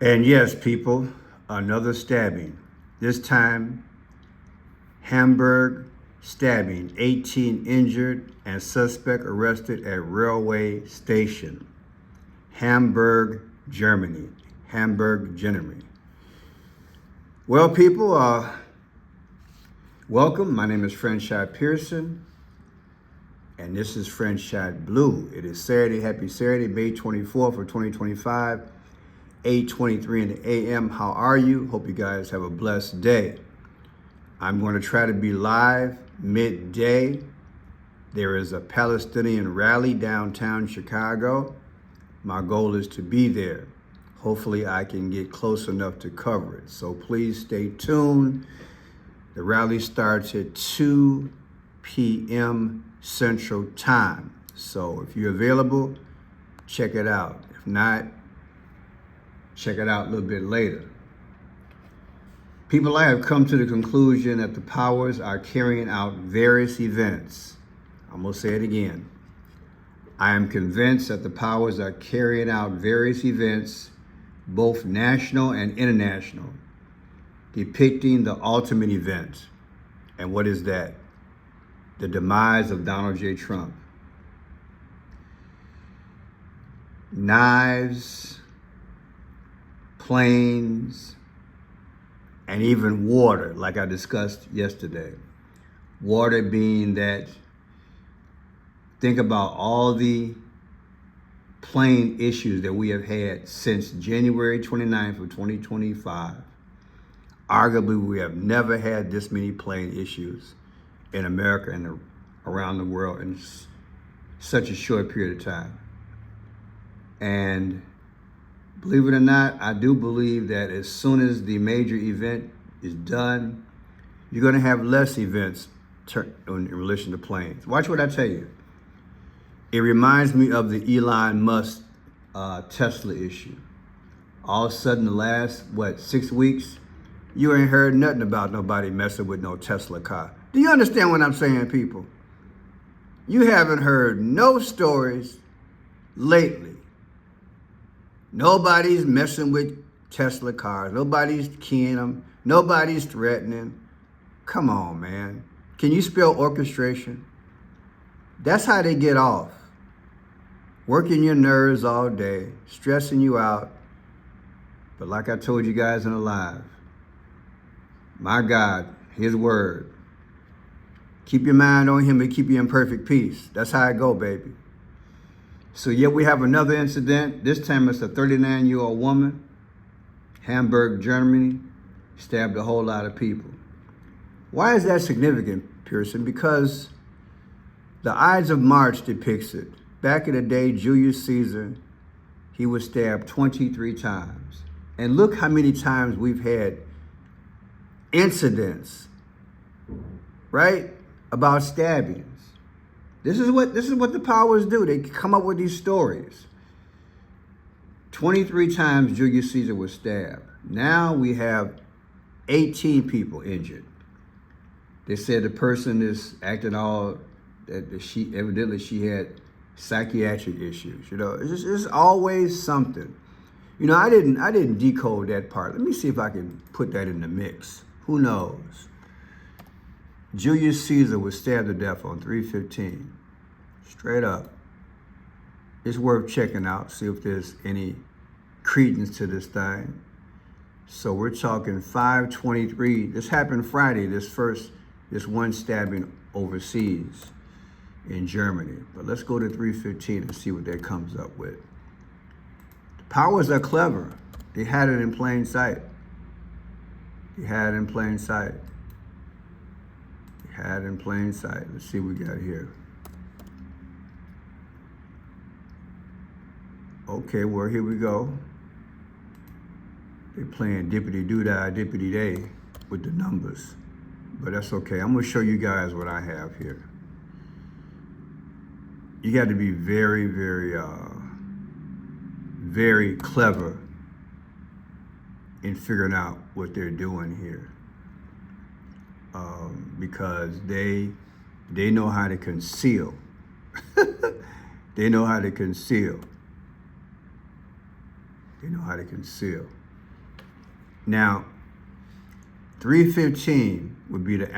And yes, people, another stabbing. This time, Hamburg stabbing, 18 injured and suspect arrested at railway station. Hamburg, Germany. Hamburg, Germany. Well, people, welcome. My name is Friendshot Pearson, and this is Friendshot Blue. It is Saturday, happy Saturday, May 24th of 2025, 8:23 in the a.m. How are you? Hope you guys have a blessed day. I'm going to try to be live midday. There is a Palestinian rally downtown Chicago. My goal is to be there. Hopefully I can get close enough to cover it. So please stay tuned. The rally starts at 2 p.m. Central Time. So if you're available, check it out. If not, check it out a little bit later. People, I have come to the conclusion that the powers are carrying out various events. I'm going to say it again. I am convinced that the powers are carrying out various events, both national and international, depicting the ultimate event. And what is that? The demise of Donald J. Trump. Knives, planes, and even water, like I discussed yesterday. Water being that, think about all the plane issues that we have had since January 29th of 2025. Arguably, we have never had this many plane issues in America and around the world in such a short period of time. And believe it or not, I do believe that as soon as the major event is done, you're going to have less events in relation to planes. Watch what I tell you. It reminds me of the Elon Musk Tesla issue. All of a sudden, the last, 6 weeks, you ain't heard nothing about nobody messing with no Tesla car. Do you understand what I'm saying, people? You haven't heard no stories lately. Nobody's messing with Tesla cars. Nobody's keying them. Nobody's threatening. Come on, man. Can you spell orchestration? That's how they get off. Working your nerves all day, stressing you out. But like I told you guys in the live, my God, his word. Keep your mind on him and keep you in perfect peace. That's how I go, baby. So yeah, we have another incident. This time it's a 39-year-old woman, Hamburg, Germany, stabbed a whole lot of people. Why is that significant, Pearson? Because the Ides of March depicts it. Back in the day, Julius Caesar, he was stabbed 23 times. And look how many times we've had incidents, right, about stabbings. This is what the powers do. They come up with these stories. 23 times Julius Caesar was stabbed. Now we have 18 people injured. They said the person is acting all that she had psychiatric issues. You know, it's always something. You know, I didn't decode that part. Let me see if I can put that in the mix. Who knows? Julius Caesar was stabbed to death on 3/15. Straight up. It's worth checking out, see if there's any credence to this thing. So we're talking 5/23. This happened Friday, this one stabbing overseas in Germany. But let's go to 3/15 and see what that comes up with. The powers are clever. They had it in plain sight. They had it in plain sight. They had it in plain sight. Let's see what we got here. Okay, well, here we go. They're playing dippity-doo-dah, dippity-day with the numbers. But that's okay. I'm going to show you guys what I have here. You got to be very, very, very clever in figuring out what they're doing here. Because they know how to conceal. They know how to conceal. They know how to conceal. Now, 3/15 would be the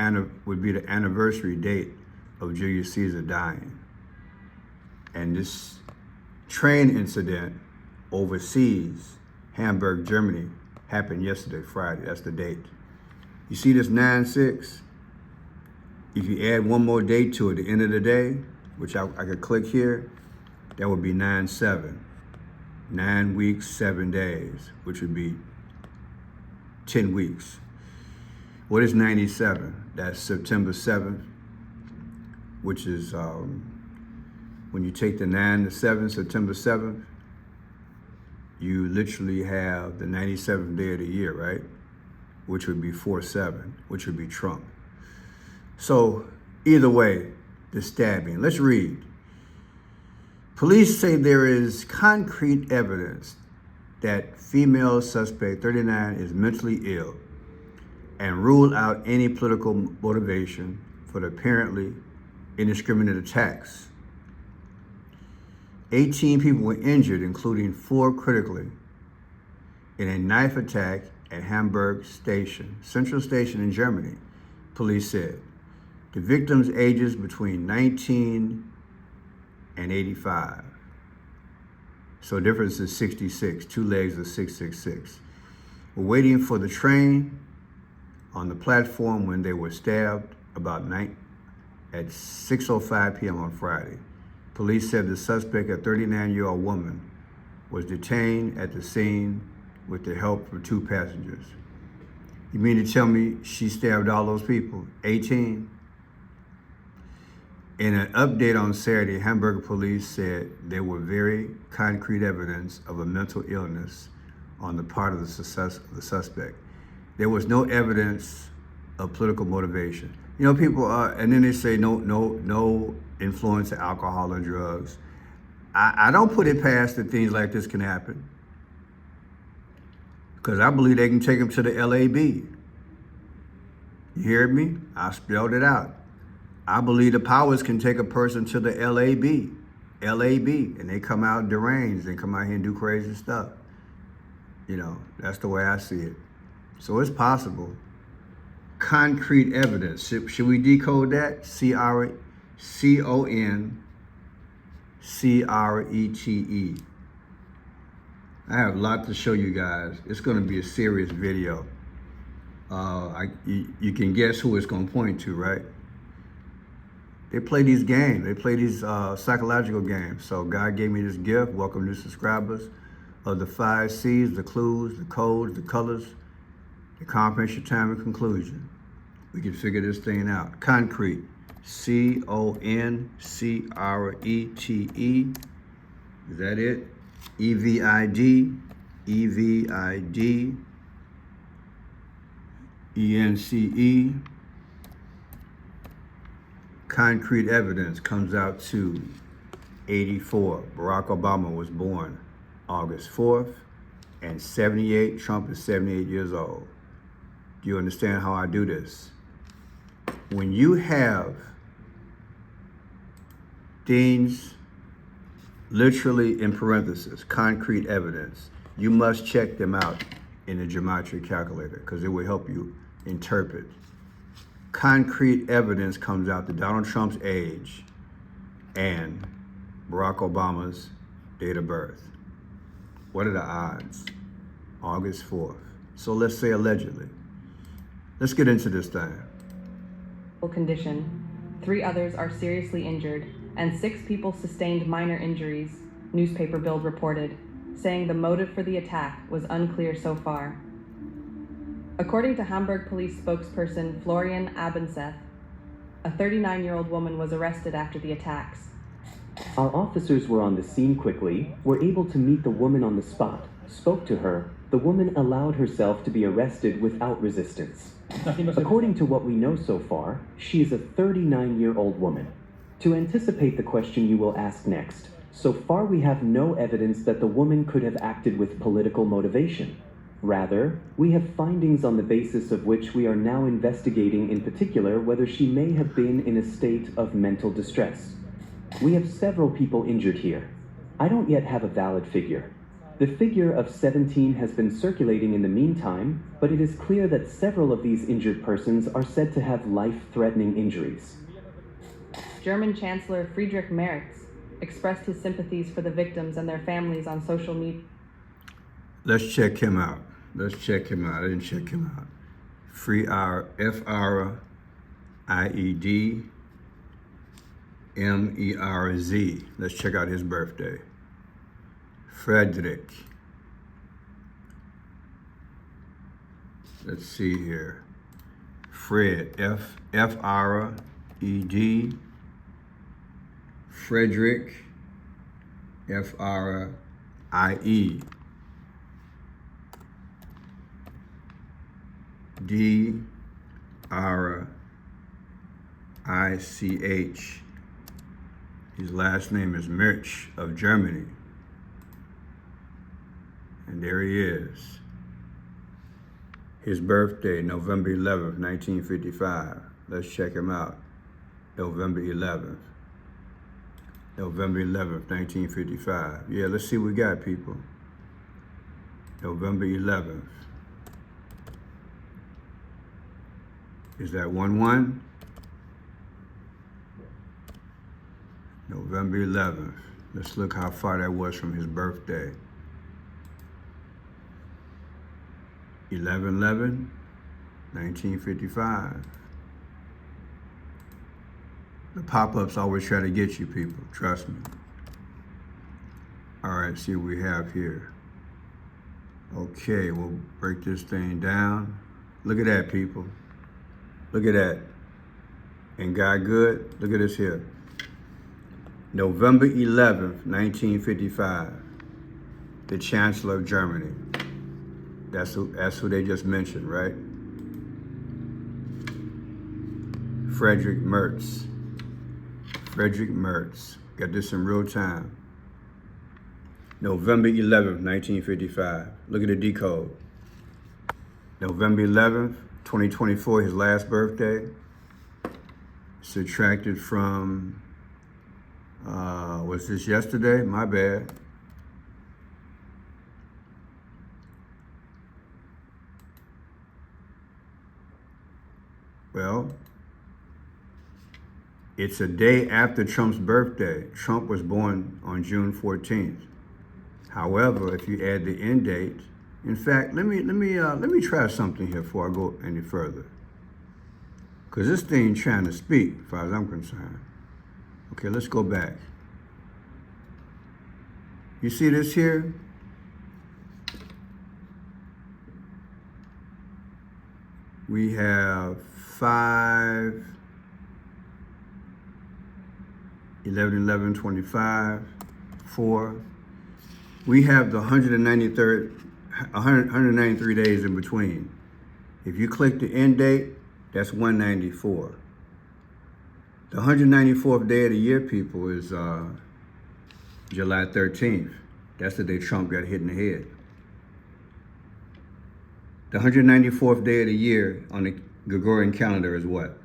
anniversary date of Julius Caesar dying. And this train incident overseas, Hamburg, Germany, happened yesterday, Friday. That's the date. You see this 9/6? If you add one more date to it, the end of the day, which I could click here, that would be 9/7. 9 weeks, 7 days, which would be 10 weeks. What is 97? That's September 7th, which is when you take the 9 to 7, September 7th, you literally have the 97th day of the year, right? Which would be 4/7, which would be Trump. So either way, the stabbing. Let's read. Police say there is concrete evidence that female suspect 39 is mentally ill and ruled out any political motivation for the apparently indiscriminate attacks. 18 people were injured, including 4 critically, in a knife attack at Hamburg Station, Central Station in Germany, police said. The victims' ages between 19 and 85. So difference is 66, 2 legs of 666. We're waiting for the train on the platform when they were stabbed at 6:05 p.m. on Friday. Police said the suspect, a 39-year-old woman, was detained at the scene with the help from 2 passengers. You mean to tell me she stabbed all those people? 18? In an update on Saturday, Hamburg police said there were very concrete evidence of a mental illness on the part of the suspect. There was no evidence of political motivation. You know, people and then they say no influence of alcohol and drugs. I don't put it past that things like this can happen, because I believe they can take them to the LAB. You hear me? I spelled it out. I believe the powers can take a person to the LAB, and they come out deranged and come out here and do crazy stuff. You know, that's the way I see it. So it's possible. Concrete evidence. Should we decode that? CONCRETE. I have a lot to show you guys. It's going to be a serious video. You can guess who it's going to point to, right? They play these games. They play these psychological games. So God gave me this gift. Welcome new subscribers of the 5 C's, the clues, the codes, the colors, the comprehension, time, and conclusion. We can figure this thing out. Concrete. CONCRETE. Is that it? EVID. ENCE. Concrete evidence comes out to 84. Barack Obama was born August 4th, and 78, Trump is 78 years old. Do you understand how I do this? When you have things literally in parentheses, concrete evidence, you must check them out in the gematria calculator, because it will help you interpret. Concrete evidence comes out to Donald Trump's age and Barack Obama's date of birth. What are the odds? August 4th. So let's say allegedly. Let's get into this thing. Condition. 3 others are seriously injured, and 6 people sustained minor injuries, newspaper Bild reported, saying the motive for the attack was unclear so far. According to Hamburg police spokesperson Florian Abenseth, a 39-year-old woman was arrested after the attacks. Our officers were on the scene quickly, were able to meet the woman on the spot, spoke to her. The woman allowed herself to be arrested without resistance. According to what we know so far, she is a 39-year-old woman. To anticipate the question you will ask next, so far we have no evidence that the woman could have acted with political motivation. Rather, we have findings on the basis of which we are now investigating, in particular whether she may have been in a state of mental distress. We have several people injured here. I don't yet have a valid figure. The figure of 17 has been circulating in the meantime, but it is clear that several of these injured persons are said to have life-threatening injuries. German Chancellor Friedrich Merz expressed his sympathies for the victims and their families on social media. Let's check him out. I didn't check him out. Friedmerz. Let's check out his birthday. Frederick. Let's see here. Fred. F-R-E-D. Frederick. F-R-I-E. D-R-I-C-H. His last name is Merz of Germany. And there he is. His birthday, November 11th, 1955. Let's check him out. November 11th. November 11th, 1955. Yeah, let's see what we got, people. November 11th. Is that 1-1? November 11th. Let's look how far that was from his birthday. 11/11, 1955. The pop-ups always try to get you, people. Trust me. All right, see what we have here. Okay, we'll break this thing down. Look at that, people. Look at that. Ain't God good? Look at this here. November 11th, 1955. The Chancellor of Germany. That's who they just mentioned, right? Friedrich Merz. Friedrich Merz. Got this in real time. November 11th, 1955. Look at the decode. November 11th, 2024, his last birthday. Subtracted from, was this yesterday? My bad. Well, it's a day after Trump's birthday. Trump was born on June 14th. However, if you add the end date, in fact, let me try something here before I go any further. Because this thing trying to speak, as far as I'm concerned. Okay, let's go back. You see this here? We have 5, 11, 25, 4. We have the 193 days in between. If you click the end date, that's 194. The 194th day of the year, people, is July 13th. That's the day Trump got hit in the head. The 194th day of the year on the Gregorian calendar is what?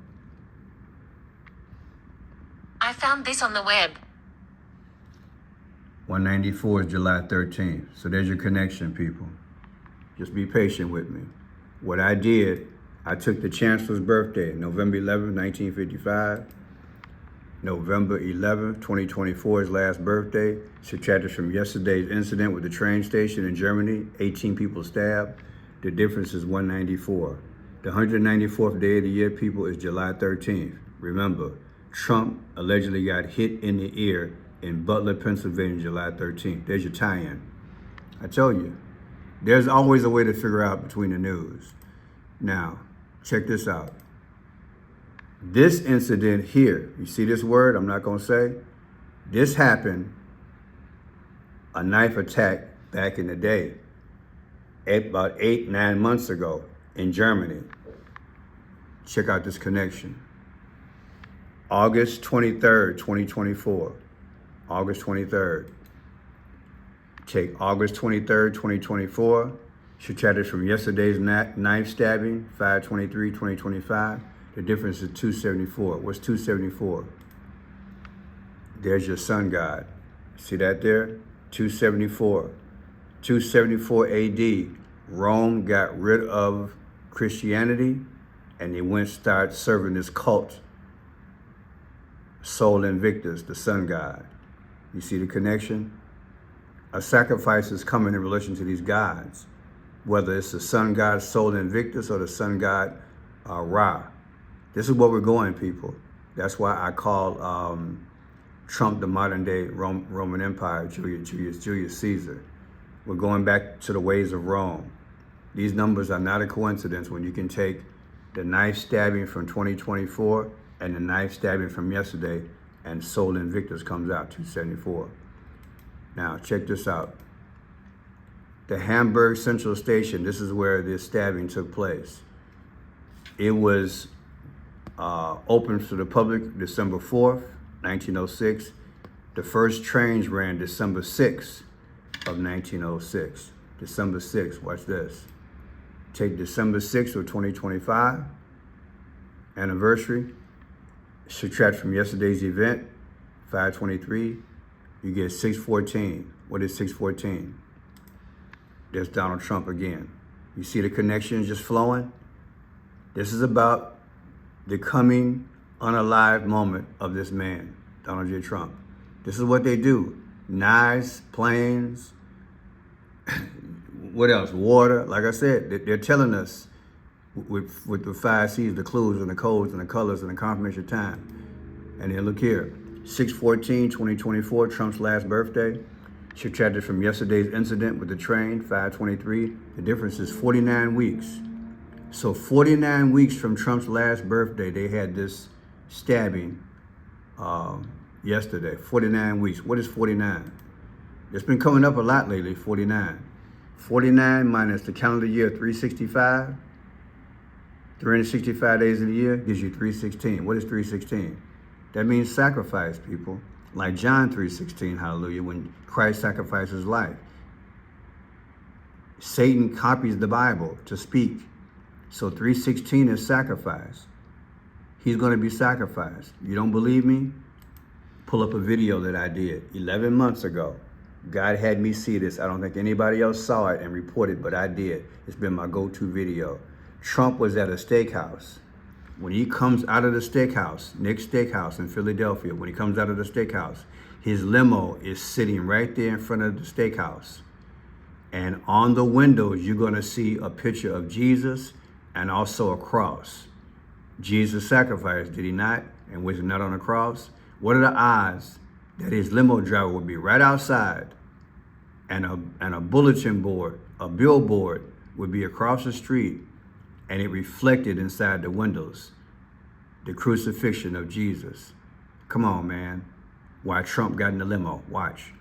I found this on the web. 194 is July 13th. So there's your connection, people. Just be patient with me. What I did, I took the Chancellor's birthday, November 11th, 1955. November 11th, 2024, his last birthday, subtracted from yesterday's incident with the train station in Germany, 18 people stabbed. The difference is 194. The 194th day of the year, people, is July 13th. Remember, Trump allegedly got hit in the ear in Butler, Pennsylvania, July 13th. There's your tie-in. I told you, there's always a way to figure out between the news. Now, check this out. This incident here, you see this word I'm not gonna say? This happened, a knife attack back in the day, about 8-9 months ago in Germany. Check out this connection. August 23rd, 2024. August 23rd. Take August 23rd, 2024, subtracted from yesterday's knife stabbing, 5/23/2025. The difference is 274. What's 274? There's your sun god. See that there? 274. 274 AD, Rome got rid of Christianity and they went start serving this cult, Sol Invictus, the sun god. You see the connection? A sacrifice is coming in relation to these gods, whether it's the sun god Sol Invictus or the sun god Ra. This is where we're going, people. That's why I call Trump the modern day Roman Empire, Julius Caesar. We're going back to the ways of Rome. These numbers are not a coincidence when you can take the knife stabbing from 2024 and the knife stabbing from yesterday, and Sol Invictus comes out 274. Now, check this out. The Hamburg Central Station, this is where this stabbing took place. It was opened to the public December 4th, 1906. The first trains ran December 6th of 1906. December 6th, watch this. Take December 6th of 2025, anniversary, subtract from yesterday's event, 523, you get 614. What is 614? There's Donald Trump again. You see the connections just flowing? This is about the coming unalive moment of this man, Donald J. Trump. This is what they do. Knives, planes, what else? Water. Like I said, they're telling us with the 5 C's, the clues and the codes and the colors and the confirmation time. And then look here, 6/14/2024, Trump's last birthday. Subtracted from yesterday's incident with the train, 523. The difference is 49 weeks. So 49 weeks from Trump's last birthday, they had this stabbing yesterday. 49 weeks. What is 49? It's been coming up a lot lately, 49. 49 minus the calendar year 365, 365 days of the year gives you 316. What is 316? That means sacrifice, people. Like John 3:16, hallelujah, when Christ sacrificed his life. Satan copies the Bible to speak. So 3:16 is sacrifice. He's going to be sacrificed. You don't believe me? Pull up a video that I did 11 months ago. God had me see this. I don't think anybody else saw it and reported, but I did. It's been my go-to video. Trump was at a steakhouse. When he comes out of the steakhouse, Nick's Steakhouse in Philadelphia, when he comes out of the steakhouse, his limo is sitting right there in front of the steakhouse. And on the windows, you're going to see a picture of Jesus and also a cross. Jesus sacrificed, did he not? And was he not on a cross? What are the odds that his limo driver would be right outside and a bulletin board, a billboard would be across the street, and it reflected inside the windows the crucifixion of Jesus? Come on, man. Why Trump got in the limo? Watch.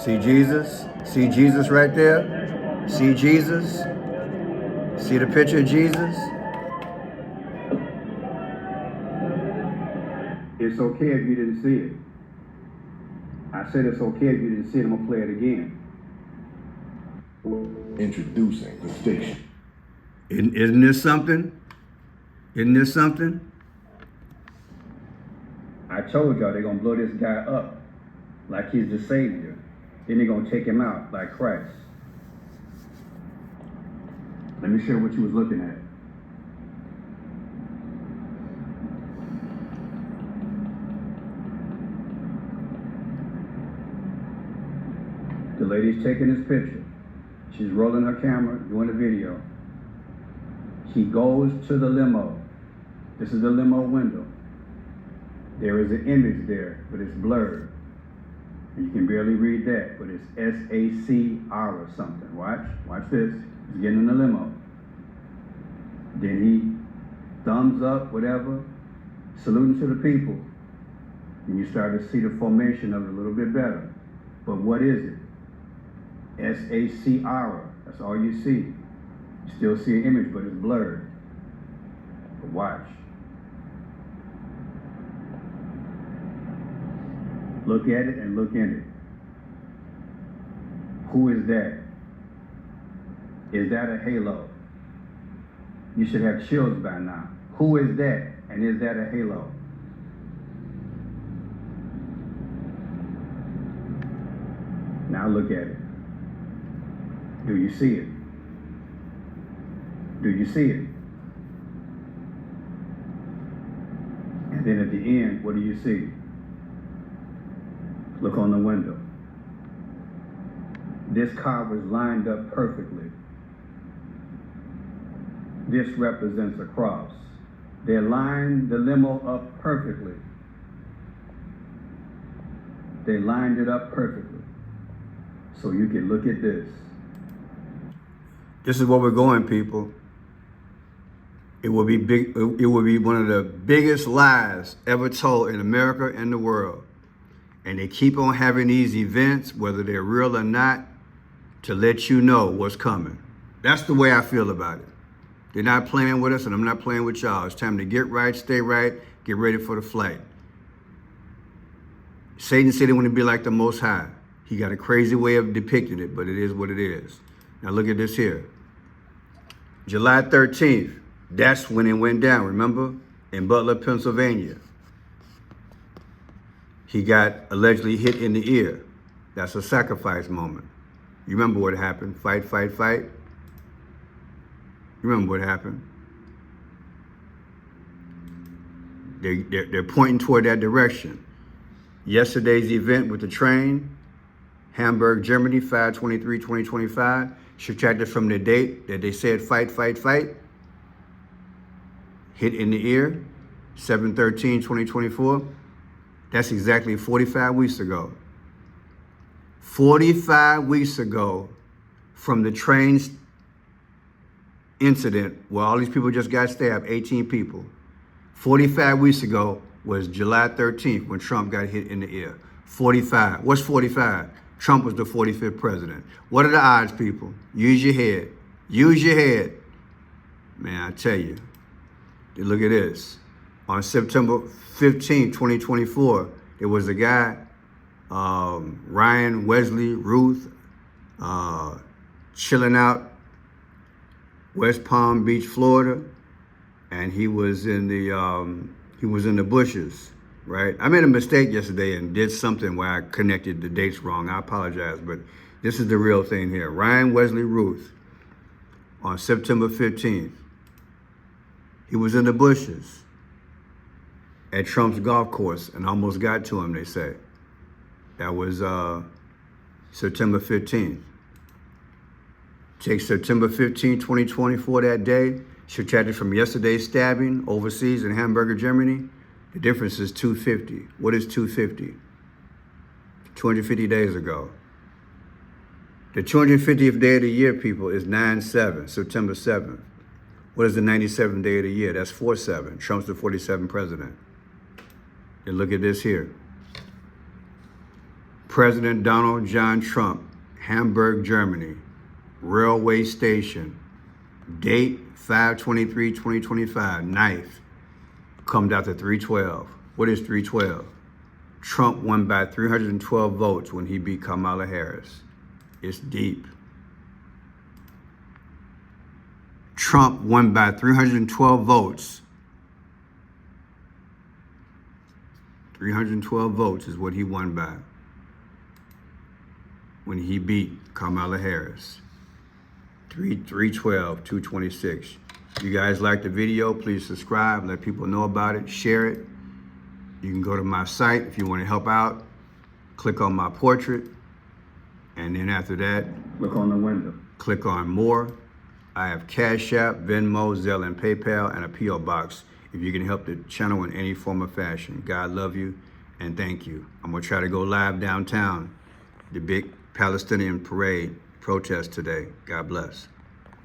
See Jesus? See Jesus right there? See Jesus? See the picture of Jesus? It's okay if you didn't see it. I said it's okay if you didn't see it. I'm going to play it again. Introducing the station. Isn't this something? Isn't this something? I told y'all they're going to blow this guy up like he's the savior. Then they're going to take him out like Christ. Let me show you what you was looking at. The lady's taking this picture. She's rolling her camera, doing the video. He goes to the limo. This is the limo window. There is an image there, but it's blurred. You can barely read that, but it's SACR or something. Watch this. He's getting in the limo. Then he thumbs up, whatever, saluting to the people. And you start to see the formation of it a little bit better. But what is it? SACR. That's all you see. You still see an image, but it's blurred. But watch. Look at it and look in it. Who is that? Is that a halo? You should have chills by now. Who is that? And is that a halo? Now look at it. Do you see it? Do you see it? And then at the end, what do you see? Look on the window. This car was lined up perfectly. This represents a cross. They lined the limo up perfectly. They lined it up perfectly. So you can look at this. This is where we're going, people. It will be big. It will be one of the biggest lies ever told in America and the world. And they keep on having these events, whether they're real or not, to let you know what's coming. That's the way I feel about it. They're not playing with us, and I'm not playing with y'all. It's time to get right, stay right, get ready for the flight. Satan said he wanted to be like the Most High. He got a crazy way of depicting it, but it is what it is. Now look at this here. July 13th, that's when it went down, remember? In Butler, Pennsylvania. He got allegedly hit in the ear. That's a sacrifice moment. You remember what happened? Fight, fight, fight. You remember what happened? They're pointing toward that direction. Yesterday's event with the train, Hamburg, Germany, 5/23/2025, subtracted from the date that they said fight, fight, fight. Hit in the ear, 7/13/2024. That's exactly 45 weeks ago. 45 weeks ago from the train incident where all these people just got stabbed, 18 people. 45 weeks ago was July 13th when Trump got hit in the ear. 45. What's 45? Trump was the 45th president. What are the odds, people? Use your head. Use your head. Man, I tell you. Look at this. On September 15, 2024, there was a guy, Ryan Wesley Ruth, chilling out West Palm Beach, Florida, and he was in the bushes, right? I made a mistake yesterday and did something where I connected the dates wrong. I apologize, but this is the real thing here. Ryan Wesley Ruth, on September 15th, he was in the bushes at Trump's golf course and almost got to him, they say. That was September 15th. Take September 15, 2024, that day, subtracted from yesterday's stabbing overseas in Hamburg, Germany, the difference is 250. What is 250? 250 days ago. The 250th day of the year, people, is 9/7, September 7th. What is the 97th day of the year? That's 4/7. Trump's the 47th president. And look at this here. President Donald John Trump, Hamburg, Germany, railway station, date 5/23/2025, knife, comes out to 312. What is 312? Trump won by 312 votes when he beat Kamala Harris. It's deep. Trump won by 312 votes. 312 votes is what he won by when he beat Kamala Harris. 312, 226. If you guys like the video, please subscribe, let people know about it, share it. You can go to my site if you want to help out. Click on my portrait. And then after that, look on the window. Click on more. I have Cash App, Venmo, Zelle, and PayPal, and a P.O. Box if you can help the channel in any form or fashion. God love you, and thank you. I'm going to try to go live downtown, the big Palestinian parade protest today. God bless.